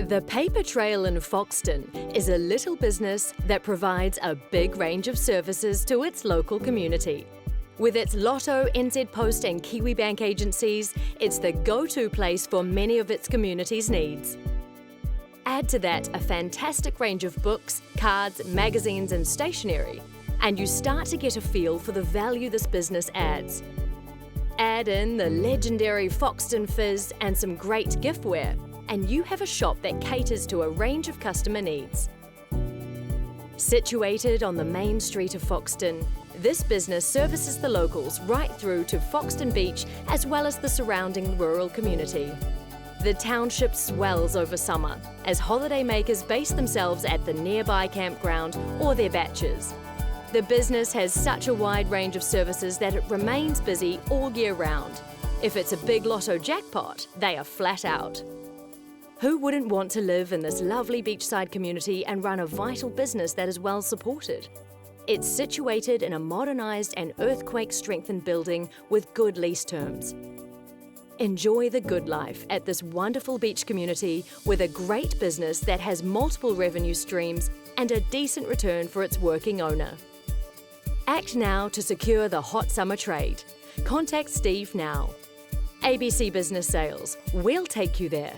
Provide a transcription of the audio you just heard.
The Paper Trail in Foxton is a little business that provides a big range of services to its local community. With its Lotto, NZ Post and Kiwibank agencies, it's the go-to place for many of its community's needs. Add to that a fantastic range of books, cards, magazines and stationery, and you start to get a feel for the value this business adds. Add in the legendary Foxton Fizz and some great giftware, and you have a shop that caters to a range of customer needs. Situated on the main street of Foxton, this business services the locals right through to Foxton Beach as well as the surrounding rural community. The township swells over summer as holidaymakers base themselves at the nearby campground or their batches. The business has such a wide range of services that it remains busy all year round. If it's a big lotto jackpot, they are flat out. Who wouldn't want to live in this lovely beachside community and run a vital business that is well supported? It's situated in a modernised and earthquake-strengthened building with good lease terms. Enjoy the good life at this wonderful beach community with a great business that has multiple revenue streams and a decent return for its working owner. Act now to secure the hot summer trade. Contact Steve now. ABC Business Sales, we'll take you there.